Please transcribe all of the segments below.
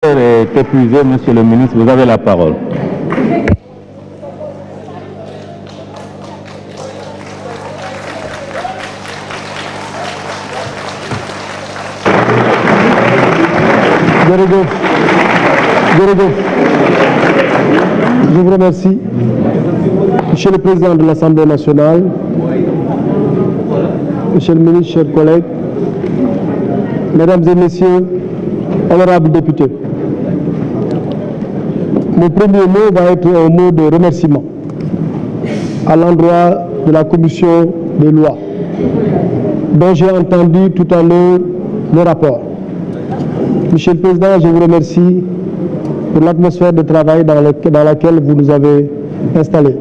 est épuisé, Monsieur le ministre, vous avez la parole. Je vous remercie, Monsieur le Président de l'Assemblée nationale, Monsieur le ministre, chers collègues, Mesdames et Messieurs, honorables députés. Mon premier mot va être un mot de remerciement à l'endroit de la Commission des lois, dont j'ai entendu tout à l'heure le rapport. Monsieur le Président, je vous remercie pour l'atmosphère de travail dans laquelle vous nous avez installés.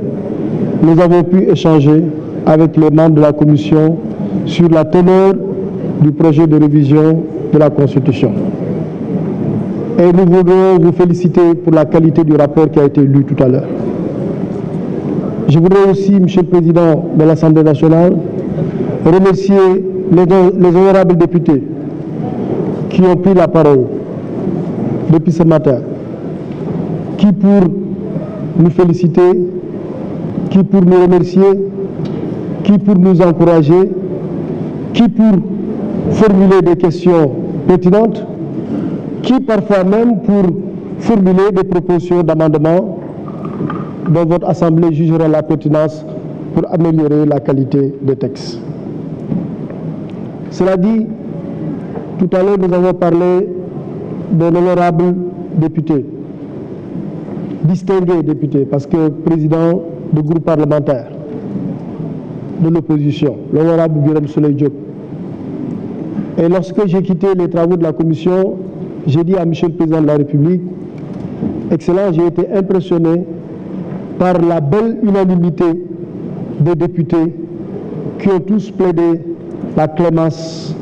Nous avons pu échanger avec les membres de la Commission sur la teneur du projet de révision de la Constitution. Et nous voudrions vous féliciter pour la qualité du rapport qui a été lu tout à l'heure. Je voudrais aussi, Monsieur le Président de l'Assemblée nationale, remercier les honorables députés qui ont pris la parole depuis ce matin, qui pour nous féliciter, qui pour nous remercier, qui pour nous encourager, qui pour formuler des questions pertinentes, qui parfois même pour formuler des propositions d'amendement dont votre Assemblée jugera la pertinence pour améliorer la qualité des textes. Cela dit, tout à l'heure nous avons parlé d'un honorable député, distingué député, parce que président du groupe parlementaire de l'opposition, l'honorable Birame Souleye Diop. Et lorsque j'ai quitté les travaux de la commission, j'ai dit à M. le Président de la République, Excellence, j'ai été impressionné par la belle unanimité des députés qui ont tous plaidé la clémence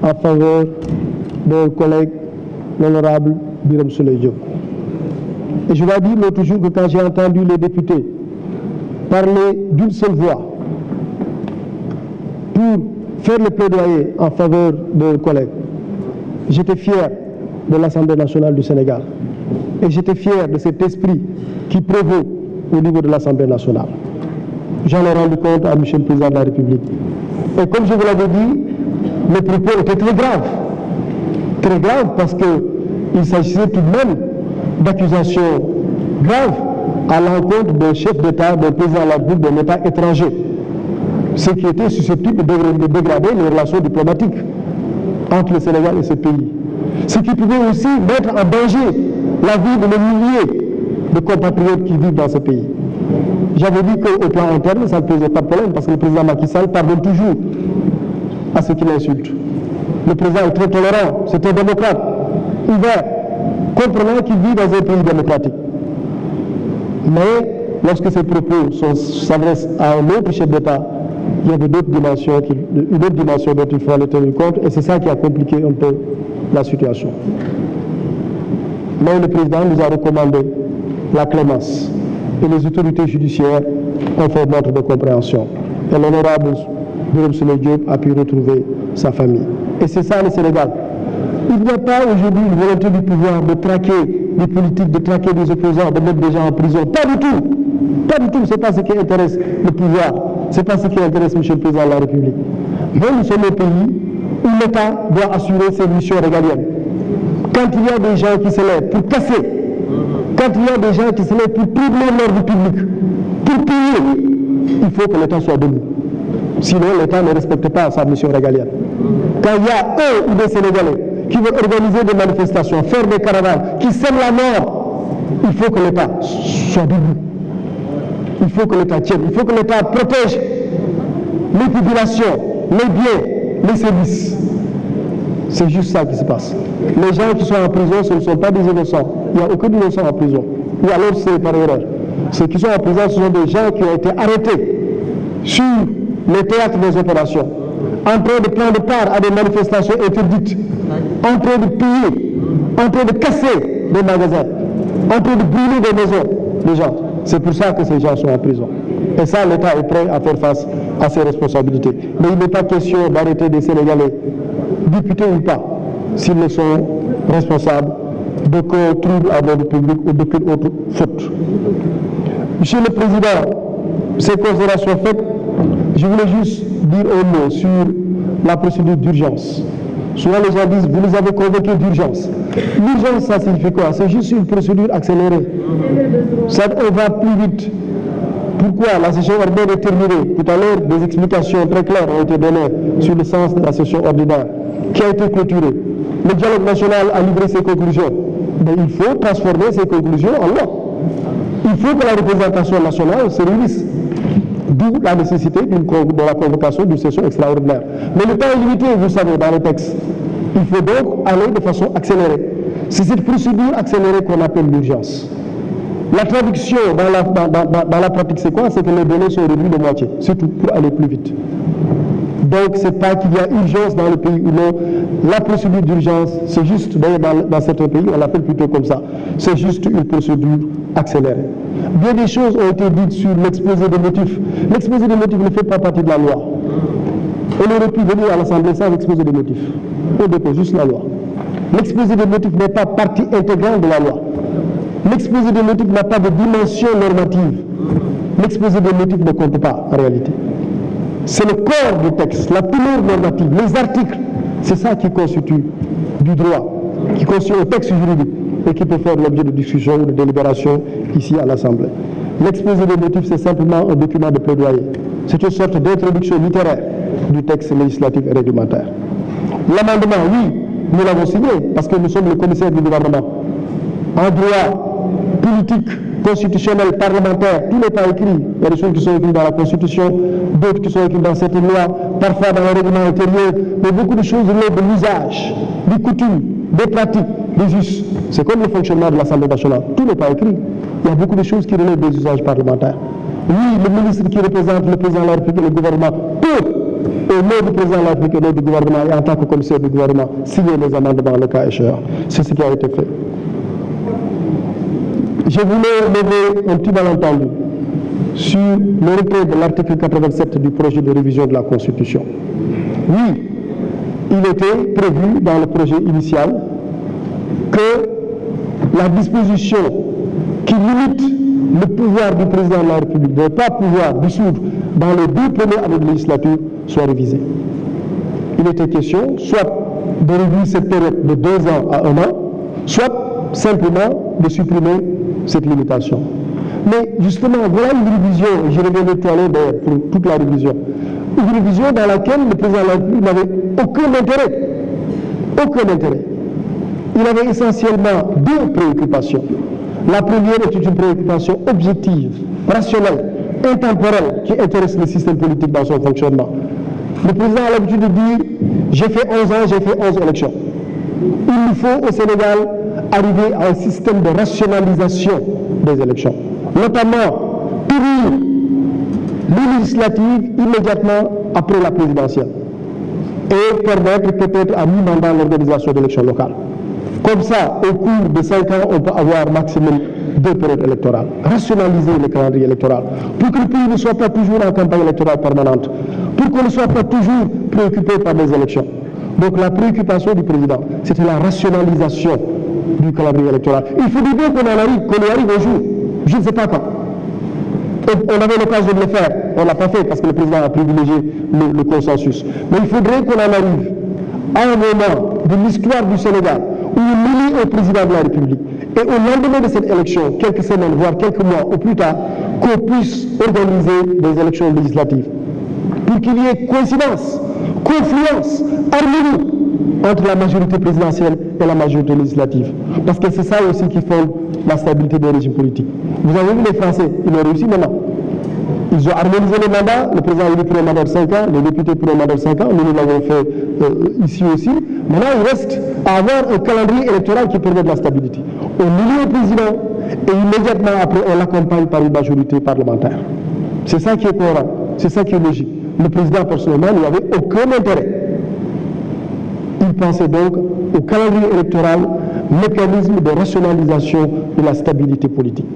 en faveur de collègue, l'honorable Birame Souleye Diop. Et je dois dire l'autre jour que quand j'ai entendu les députés parler d'une seule voix pour faire le plaidoyer en faveur de collègues, j'étais fier de l'Assemblée nationale du Sénégal. Et j'étais fier de cet esprit qui prévaut au niveau de l'Assemblée nationale. J'en ai rendu compte à M. le Président de la République. Et comme je vous l'avais dit, les propos étaient très graves. Très graves parce qu'il s'agissait tout de même d'accusations graves à l'encontre d'un chef d'État, d'un président de la République, d'un État étranger. Ce qui était susceptible de dégrader les relations diplomatiques entre le Sénégal et ce pays. Ce qui pouvait aussi mettre en danger la vie de milliers de compatriotes qui vivent dans ce pays. J'avais dit qu'au plan interne, ça ne posait pas de problème parce que le président Macky Sall pardonne toujours à ceux qui l'insultent. Le président est très tolérant, c'est un démocrate, ouvert, comprenant qu'il vit dans un pays démocratique. Mais lorsque ces propos s'adressent à un autre chef d'État, il y avait une autre dimension dont il faut aller tenir compte, et c'est ça qui a compliqué un peu la situation. Mais le président nous a recommandé la clémence, et les autorités judiciaires ont fait montre de compréhension. Et l'honorable Birame Souleye Diop a pu retrouver sa famille. Et c'est ça le Sénégal. Il n'y a pas aujourd'hui une volonté du pouvoir de traquer des politiques, de traquer des opposants, de mettre des gens en prison. Pas du tout. Pas du tout. Ce n'est pas ce qui intéresse le pouvoir. Ce n'est pas ce qui intéresse M. le Président de la République. Mais nous sommes un pays où l'État doit assurer ses missions régaliennes. Quand il y a des gens qui se lèvent pour casser, quand il y a des gens qui se lèvent pour troubler l'ordre public, pour piller, il faut que l'État soit debout. Sinon, l'État ne respecte pas sa mission régalienne. Quand il y a un ou des Sénégalais qui veulent organiser des manifestations, faire des caravanes, qui sèment la mort, il faut que l'État soit debout. Il faut que l'État tienne, il faut que l'État protège les populations, les biens, les services. C'est juste ça qui se passe. Les gens qui sont en prison, ce ne sont pas des innocents. Il n'y a aucun innocent en prison. Ou alors c'est par erreur. Ceux qui sont en prison, ce sont des gens qui ont été arrêtés sur les théâtres des opérations, en train de prendre part à des manifestations interdites, en train de piller, en train de casser des magasins, en train de brûler des maisons des gens. C'est pour ça que ces gens sont en prison. Et ça, l'État est prêt à faire face à ses responsabilités. Mais il n'est pas question d'arrêter des Sénégalais, députés ou pas, s'ils ne sont responsables d'aucun trouble à l'ordre public ou d'aucune autre faute. Monsieur le Président, ces considérations faites, je voulais juste dire un mot sur la procédure d'urgence. Souvent les gens disent, vous nous avez convoqué d'urgence. L'urgence, ça signifie quoi? C'est juste une procédure accélérée. Ça, on va plus vite. Pourquoi? La session ordinaire est terminée. Tout à l'heure, des explications très claires ont été données sur le sens de la session ordinaire qui a été clôturée. Le dialogue national a livré ses conclusions. Mais il faut transformer ces conclusions en loi. Il faut que la représentation nationale se réunisse. D'où la nécessité de la convocation d'une session extraordinaire. Mais le temps est limité, vous savez, dans le texte. Il faut donc aller de façon accélérée. C'est cette procédure accélérée qu'on appelle l'urgence. La traduction dans la pratique, c'est quoi? C'est que les délais sont réduits de moitié, c'est tout, pour aller plus vite. Donc, ce n'est pas qu'il y a urgence dans le pays ou non. La procédure d'urgence, c'est juste, dans certains pays, on l'appelle plutôt comme ça. C'est juste une procédure accélérée. Bien des choses ont été dites sur l'exposé des motifs. L'exposé des motifs ne fait pas partie de la loi. On aurait pu venir à l'Assemblée sans exposé des motifs. On dépose juste la loi. L'exposé des motifs n'est pas partie intégrante de la loi. L'exposé des motifs n'a pas de dimension normative. L'exposé des motifs ne compte pas en réalité. C'est le corps du texte, la teneur normative, les articles. C'est ça qui constitue du droit, qui constitue un texte juridique et qui peut faire l'objet de discussion ou de délibération ici à l'Assemblée. L'exposé des motifs, c'est simplement un document de plaidoyer. C'est une sorte d'introduction littéraire du texte législatif et réglementaire. L'amendement, oui, nous l'avons signé parce que nous sommes le commissaire du gouvernement. En droit politique, constitutionnel, parlementaire, tout n'est pas écrit. Il y a des choses qui sont écrites dans la Constitution, d'autres qui sont écrites dans certaines lois, parfois dans le règlement intérieur, mais beaucoup de choses relèvent de l'usage, des coutumes, des pratiques, des us. C'est comme le fonctionnement de l'Assemblée nationale. Tout n'est pas écrit. Il y a beaucoup de choses qui relèvent des usages parlementaires. Oui, le ministre qui représente le président de la République et le gouvernement peut, au nom du président de la République et au nom du gouvernement et en tant que commissaire du gouvernement, signer les amendements le cas échéant. C'est ce qui a été fait. Je voulais lever un petit malentendu sur le retrait de l'article 87 du projet de révision de la Constitution. Oui, il était prévu dans le projet initial que la disposition qui limite le pouvoir du président de la République de ne pas pouvoir dissoudre dans les 2 premières années de législature soit révisée. Il était question soit de réduire cette période de 2 ans à 1 an, soit simplement de supprimer cette limitation. Mais justement, voilà une révision, je reviendrai tout à l'heure d'ailleurs pour toute la révision, une révision dans laquelle le président de la République n'avait aucun intérêt. Aucun intérêt. Il avait essentiellement 2 préoccupations. La première était une préoccupation objective, rationnelle, intemporelle, qui intéresse le système politique dans son fonctionnement. Le président a l'habitude de dire « j'ai fait 11 ans, j'ai fait 11 élections ». Il nous faut au Sénégal arriver à un système de rationalisation des élections, notamment tenir les législatives immédiatement après la présidentielle et permettre peut-être à mi-mandat l'organisation d'élections locales. Comme ça, au cours de 5 ans, on peut avoir maximum 2 périodes électorales. Rationaliser le calendrier électoral pour que le pays ne soit pas toujours en campagne électorale permanente, pour qu'on ne soit pas toujours préoccupé par les élections. Donc la préoccupation du président, c'était la rationalisation du calendrier électoral. Il faut bien qu'on y arrive un jour. Je ne sais pas quand. On avait l'occasion de le faire. On ne l'a pas fait parce que le président a privilégié le consensus. Mais il faudrait qu'on en arrive à un moment de l'histoire du Sénégal où on élit un président de la République et au lendemain de cette élection, quelques semaines, voire quelques mois ou plus tard, qu'on puisse organiser des élections législatives. Pour qu'il y ait coïncidence, confluence, harmonie entre la majorité présidentielle et la majorité législative. Parce que c'est ça aussi qui fonde la stabilité des régimes politiques. Vous avez vu les Français, ils ont réussi maintenant. Ils ont harmonisé les mandats, le président a élu pour un mandat de 5 ans, les députés pour un mandat de 5 ans, nous l'avons fait ici aussi. Maintenant, il reste à avoir un calendrier électoral qui permet de la stabilité. On élit le président et immédiatement après, on l'accompagne par une majorité parlementaire. C'est ça qui est cohérent, c'est ça qui est logique. Le président, personnellement, n'y avait aucun intérêt. Il pensait donc au calendrier électoral, mécanisme de rationalisation de la stabilité politique.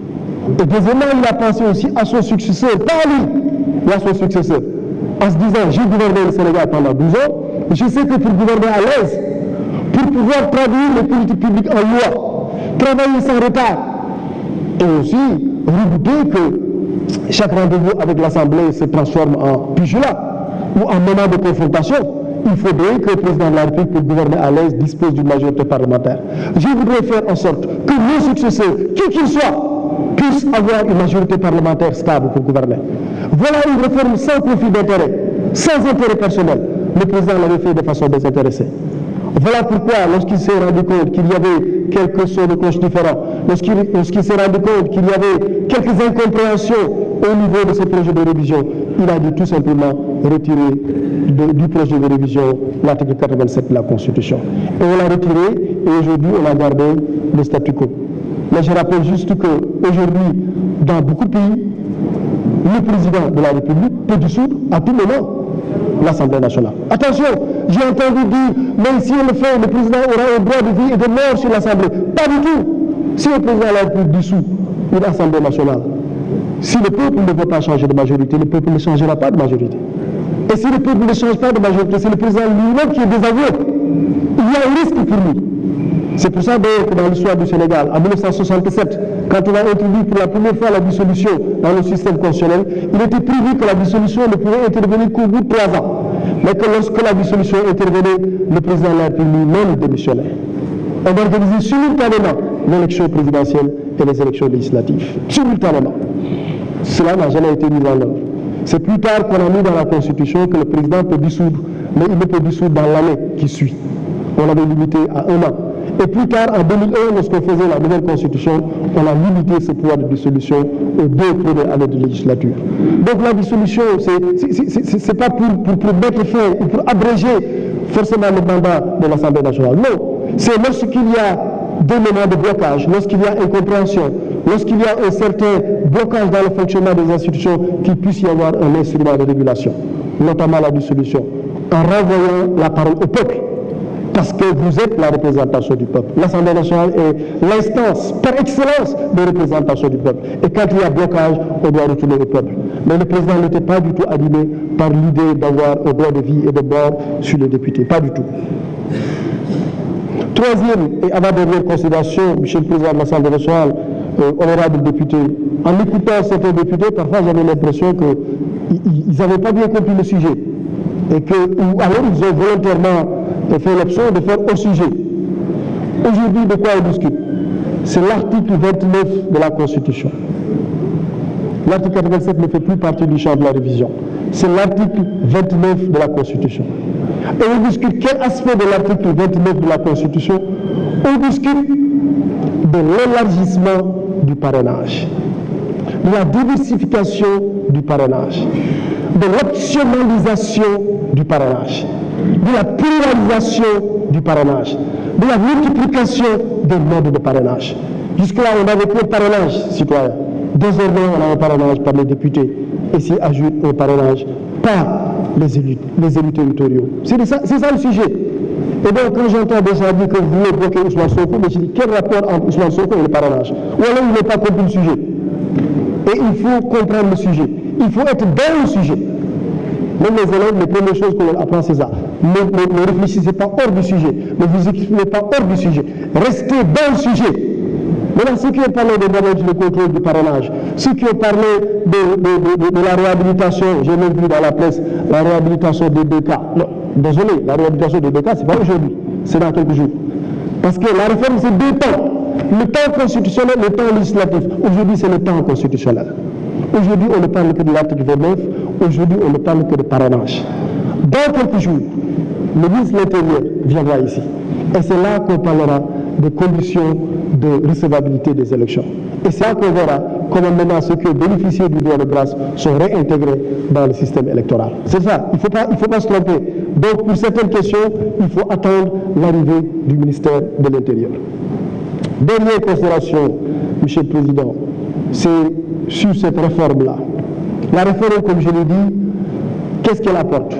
Et deuxièmement, il a pensé aussi à son successeur, pas à lui, mais à son successeur. En se disant, j'ai gouverné le Sénégal pendant 12 ans, et je sais que pour gouverner à l'aise, pour pouvoir traduire les politiques publiques en loi, travailler sans retard et aussi redouter que chaque rendez-vous avec l'Assemblée se transforme en pugilat ou en moment de confrontation. Il faudrait que le président de la République, pour gouverner à l'aise, dispose d'une majorité parlementaire. Je voudrais faire en sorte que nos successeurs, qui qu'ils soient, puissent avoir une majorité parlementaire stable pour gouverner. Voilà une réforme sans profit d'intérêt, sans intérêt personnel. Le président l'avait fait de façon désintéressée. Voilà pourquoi, lorsqu'il s'est rendu compte qu'il y avait quelques sons de cloche différents, lorsqu'il s'est rendu compte qu'il y avait quelques incompréhensions au niveau de ce projet de révision, il a dû tout simplement retirer du projet de révision l'article 87 de la Constitution. Et on l'a retiré, et aujourd'hui on a gardé le statu quo. Mais je rappelle juste qu'aujourd'hui, dans beaucoup de pays, le président de la République peut dissoudre à tout moment l'Assemblée nationale. Attention, j'ai entendu dire, même si on le fait, le président aura un droit de vie et de mort sur l'Assemblée. Pas du tout. Si le président de la République dissout une Assemblée nationale, si le peuple ne veut pas changer de majorité, le peuple ne changera pas de majorité. Et si le peuple ne change pas de majorité, c'est le président lui-même qui est désavoué. Il y a un risque pour lui. C'est pour ça d'ailleurs que dans l'histoire du Sénégal, en 1967, quand on a introduit pour la première fois la dissolution dans le système constitutionnel, il était prévu que la dissolution ne pouvait intervenir qu'au bout de 3 ans. Mais que lorsque la dissolution intervenait, le président de la République lui-même démissionnait. On va organiser simultanément l'élection présidentielle et les élections législatives. Simultanément. Cela n'a jamais été mis en œuvre. C'est plus tard qu'on a mis dans la Constitution que le président peut dissoudre, mais il ne peut dissoudre dans l'année qui suit. On l'avait limité à 1 an. Et plus tard, en 2001, lorsqu'on faisait la nouvelle Constitution, on a limité ce pouvoir de dissolution aux 2 premières années de législature. Donc la dissolution, c'est pas pour mettre fin ou pour abréger forcément le mandat de l'Assemblée nationale. Non, c'est lorsqu'il y a des moments de blocage, lorsqu'il y a incompréhension, lorsqu'il y a un certain blocage dans le fonctionnement des institutions, qu'il puisse y avoir un instrument de régulation, notamment la dissolution, en renvoyant la parole au peuple. Parce que vous êtes la représentation du peuple. L'Assemblée nationale est l'instance par excellence de représentation du peuple. Et quand il y a blocage, on doit retourner au peuple. Mais le président n'était pas du tout animé par l'idée d'avoir un droit de vie et de mort sur les députés. Pas du tout. Troisième et avant-dernière considération, Monsieur le Président de l'Assemblée nationale, honorable député, en écoutant certains députés, parfois j'avais l'impression qu'ils n'avaient pas bien compris le sujet. Et que, ou alors ils ont volontairement fait l'option de faire au sujet. Aujourd'hui, de quoi on discute? C'est l'article 29 de la Constitution. L'article 87 ne fait plus partie du champ de la révision. C'est l'article 29 de la Constitution. Et on discute quel aspect de l'article 29 de la Constitution? On discute de l'élargissement du parrainage, de la diversification du parrainage, de l'optionnalisation du parrainage, de la pluralisation du parrainage, de la multiplication des modes de parrainage. Jusque-là, on n'avait plus de parrainage citoyen. Désormais, on a un parrainage par les députés et s'y ajoute un parrainage par les élus territoriaux. C'est ça le sujet. Et donc, quand j'entends déjà dire que vous voulez bloquer Ousmane Sonko, je dis quel rapport entre Ousmane Sonko et le parrainage? Ou alors il n'est pas compris le sujet. Et il faut comprendre le sujet. Il faut être dans le sujet. Même les élèves, les premières choses qu'on leur apprend, c'est ça. Ne réfléchissez pas hors du sujet. Ne vous exprimez pas hors du sujet. Restez dans le sujet. Maintenant, ceux qui ont parlé de manage le contrôle du parrainage, ceux qui ont parlé de la réhabilitation, j'ai même vu dans la presse, la réhabilitation des 2 cas. Non, désolé, la réhabilitation des 2 cas, ce n'est pas aujourd'hui, c'est dans quelques jours. Parce que la réforme, c'est 2 temps. Le temps constitutionnel, le temps législatif. Aujourd'hui, c'est le temps constitutionnel. Aujourd'hui, on ne parle que de l'article 29. Aujourd'hui, on ne parle que de parrainage. Dans quelques jours, le ministre de l'Intérieur viendra ici. Et c'est là qu'on parlera des conditions de recevabilité des élections. Et c'est là qu'on verra comment maintenant ceux qui ont bénéficié du droit de grâce sont réintégrés dans le système électoral. C'est ça, il ne faut pas se tromper. Donc pour certaines questions, il faut attendre l'arrivée du ministère de l'Intérieur. Dernière considération, Monsieur le Président, c'est sur cette réforme-là. La réforme, comme je l'ai dit, qu'est-ce qu'elle apporte?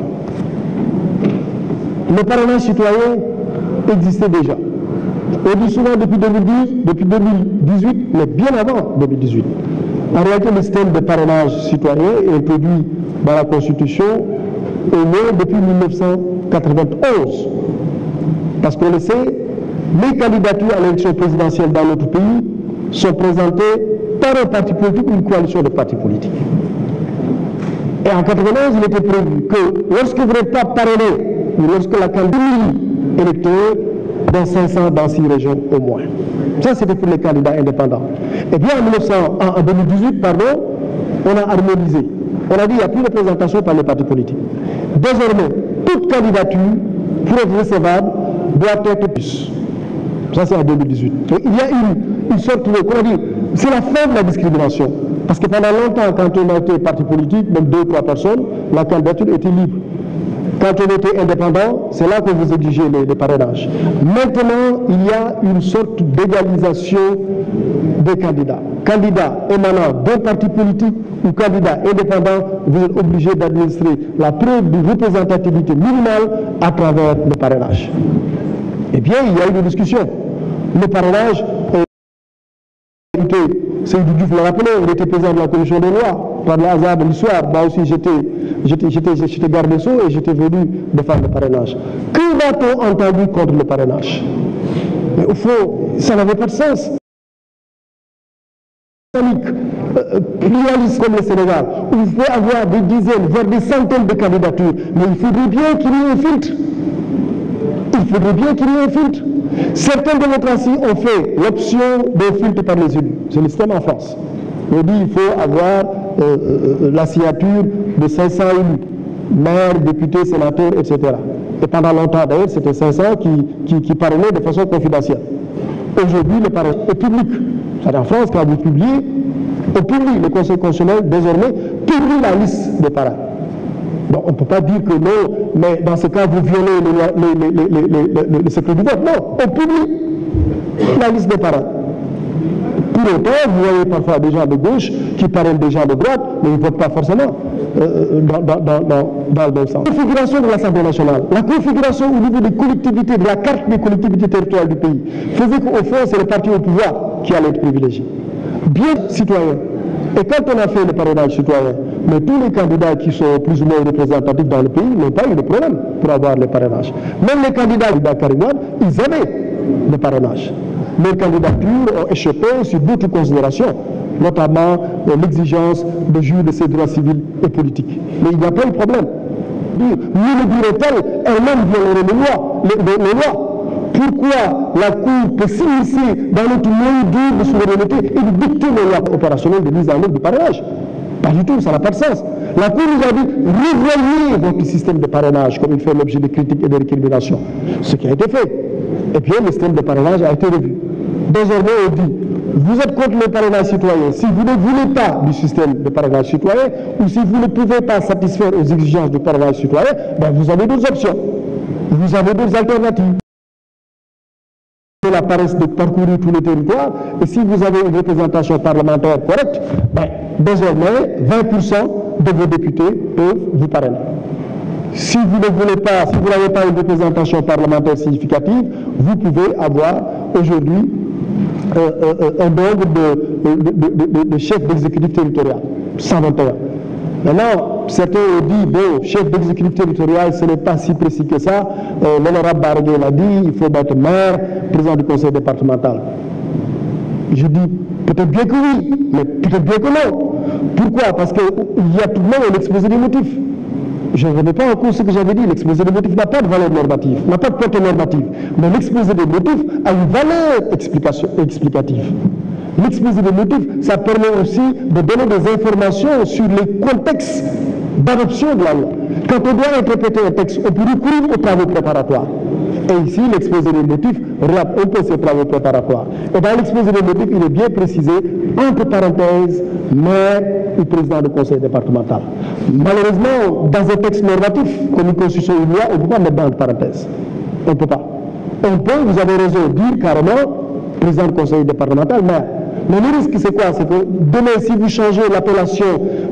Le parrainage citoyen existait déjà. On dit souvent depuis 2010, depuis 2018, mais bien avant 2018. En réalité, le système de parrainage citoyen est introduit dans la Constitution au moins depuis 1991. Parce qu'on le sait, les candidatures à l'élection présidentielle dans notre pays sont présentées par un parti politique ou une coalition de partis politiques. Et en 1991, il était prévu que lorsque vous n'êtes pas parrainé, ou lorsque la candidature électorale dans 500, dans 6 régions au moins. Ça, c'était pour les candidats indépendants. Et bien en 2018, on a harmonisé. On a dit qu'il n'y a plus de représentation par les partis politiques. Désormais, toute candidature, pour être recevable, doit être plus. Ça, c'est en 2018. Donc, il y a une sorte de, comment dire, c'est la fin de la discrimination. Parce que pendant longtemps, quand on a été parti politique, même 2 ou 3 personnes, la candidature était libre. Quand on était indépendant, c'est là que vous exigez les parrainages. Maintenant, il y a une sorte d'égalisation des candidats. Candidats émanant d'un parti politique ou candidats indépendants, vous êtes obligés d'administrer la preuve de représentativité minimale à travers le parrainage. Eh bien, il y a eu une discussion. Le parrainage, Seydou Diouf l'a rappelé, il était président de la commission des lois. Par le hasard de l'histoire, moi aussi j'étais garde des Sceaux et j'étais venu défendre le parrainage. Que va-t-on entendu contre le parrainage? Mais au fond, ça n'avait pas de sens. Pluraliste comme le Sénégal, où vous pouvez avoir des dizaines, voire des centaines de candidatures, mais il faudrait bien qu'il y ait un filtre. Il faudrait bien qu'il y ait un filtre. Certaines démocraties ont fait l'option d'un filtre par les élus. C'est le système en France. On dit qu'il faut avoir la signature de 500 élus, maires, députés, sénateurs, etc. Et pendant longtemps, d'ailleurs, c'était 500 qui parrainaient de façon confidentielle. Aujourd'hui, le parrainage est public. C'est-à-dire en France, quand vous publiez, au public, le Conseil constitutionnel, désormais, publie la liste des parrains. Donc on ne peut pas dire que non, mais dans ce cas, vous violez le secret du vote. Non, on publie la liste des parrains. Pour autant, vous voyez parfois des gens de gauche qui parrainent des gens de droite, mais ils ne votent pas forcément dans le même sens. La configuration de l'Assemblée nationale, la configuration au niveau des collectivités, de la carte des collectivités territoriales du pays, faisait qu'au fond, c'est le parti au pouvoir qui allait être privilégié. Bien citoyen. Et quand on a fait le parrainage citoyen, mais tous les candidats qui sont plus ou moins représentatifs dans le pays n'ont pas eu de problème pour avoir le parrainage. Même les candidats Karim Wade, ils avaient le parrainage. Leurs candidatures ont échappé sur d'autres considérations, notamment l'exigence de jouir de ses droits civils et politiques. Mais il n'y a pas eu de problème. L'une elle-même violerait les lois. Pourquoi la Cour peut s'immiscer dans notre monde de souveraineté et de dicter les lois opérationnelles de mise en œuvre du parrainage? Pas du tout, ça n'a pas de sens. La Cour nous a dit, revoyez votre système de parrainage comme il fait l'objet de critiques et de récriminations. Ce qui a été fait. Et puis le système de parrainage a été revu. Désormais, on dit, vous êtes contre le parrainage citoyen. Si vous ne voulez pas du système de parrainage citoyen, ou si vous ne pouvez pas satisfaire aux exigences du parrainage citoyen, ben vous avez d'autres options. Vous avez d'autres alternatives. La paresse de parcourir tous les territoires, et si vous avez une représentation parlementaire correcte, ben, désormais 20% de vos députés peuvent vous parrainer. Si vous ne voulez pas, si vous n'avez pas une représentation parlementaire significative, vous pouvez avoir aujourd'hui un nombre de chefs d'exécutif territorial, 121. Maintenant, certains ont dit, bon, chef d'exécutif territorial, ce n'est pas si précis que ça. L'honorable Bargué l'a dit, il faut être maire, président du conseil départemental. Je dis, peut-être bien que oui, mais peut-être bien que non. Pourquoi? Parce qu'il y a tout de même un exposé des motifs. Je ne remets pas en cause ce que j'avais dit, l'exposé des motifs n'a pas de valeur normative, n'a pas de portée normative. Mais l'exposé des motifs a une valeur explicative. L'exposé des motifs, ça permet aussi de donner des informations sur les contextes d'adoption de la loi. Quand on doit interpréter un texte, on peut recourir aux travaux préparatoires. Et ici, l'exposé des motifs relate un peu ces travaux préparatoires. Et dans l'exposé des motifs, il est bien précisé, entre parenthèses, maire ou président du conseil départemental. Malheureusement, dans un texte normatif, comme une constitution ou une loi, on ne peut pas mettre dans entre parenthèses. On ne peut pas. On peut, vous avez raison, dire carrément, président du conseil départemental, maire. Mais le risque, c'est quoi? C'est que demain, si vous changez l'appellation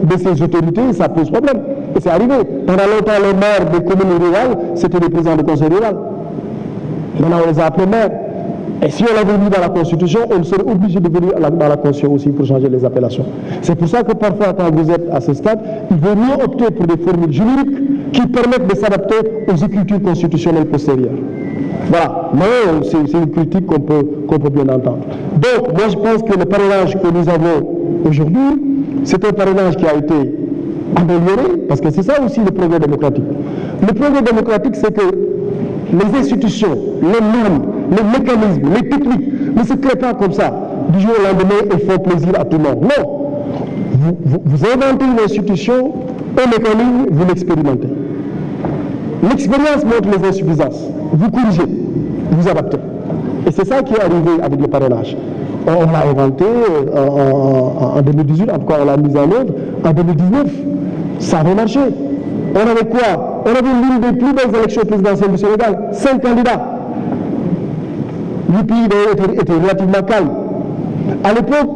de ces autorités, ça pose problème. Et c'est arrivé. Pendant longtemps, les maires des communes rurales, c'était les présidents du conseil rural. Maintenant, on les a appelés maires. Et si on l'avait mis dans la Constitution, on serait obligé de venir dans la Constitution aussi pour changer les appellations. C'est pour ça que parfois, quand vous êtes à ce stade, il vaut mieux opter pour des formules juridiques qui permettent de s'adapter aux écritures constitutionnelles postérieures. Voilà, mais c'est une critique qu'on peut bien entendre. Donc, moi je pense que le parrainage que nous avons aujourd'hui, c'est un parrainage qui a été amélioré, parce que c'est ça aussi le progrès démocratique. Le progrès démocratique, c'est que les institutions, les normes, les mécanismes, les techniques ne se créent pas comme ça, du jour au lendemain et font plaisir à tout le monde. Non. Vous inventez une institution, un mécanisme, vous l'expérimentez. L'expérience montre les insuffisances. Vous corrigez, vous adaptez. Et c'est ça qui est arrivé avec le parrainage. On l'a inventé en 2018, en tout cas on l'a mis en œuvre en 2019. Ça avait marché. On avait quoi? On avait l'une des plus belles élections présidentielles du Sénégal. 5 candidats. Le pays était relativement calme. À l'époque,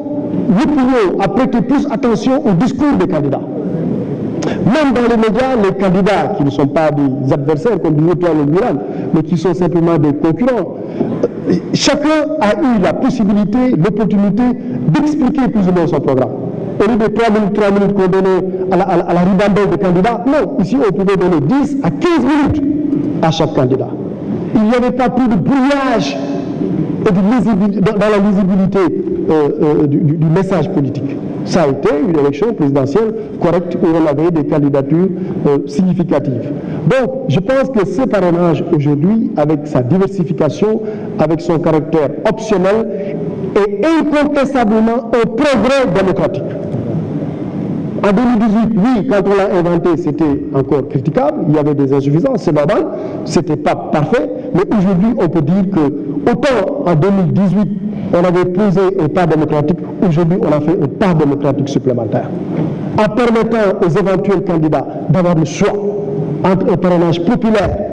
l'opinion a prêté plus attention au discours des candidats. Même dans les médias, les candidats qui ne sont pas des adversaires comme disait Pierre Miran, mais qui sont simplement des concurrents, chacun a eu la possibilité, l'opportunité d'expliquer plus ou moins son programme. Au lieu de 3 minutes qu'on donnait à la ribambelle des candidats, non, ici on pouvait donner 10 à 15 minutes à chaque candidat. Il n'y avait pas plus de brouillage et dans la lisibilité du message politique. Ça a été une élection présidentielle correcte où on avait des candidatures significatives. Donc, je pense que ce parrainage aujourd'hui, avec sa diversification, avec son caractère optionnel, est incontestablement un progrès démocratique. En 2018, oui, quand on l'a inventé, c'était encore critiquable, il y avait des insuffisances, c'est normal, c'était pas parfait, mais aujourd'hui, on peut dire que, autant en 2018, on avait posé un pas démocratique, aujourd'hui, on a fait un pas démocratique supplémentaire. En permettant aux éventuels candidats d'avoir le choix entre un parrainage populaire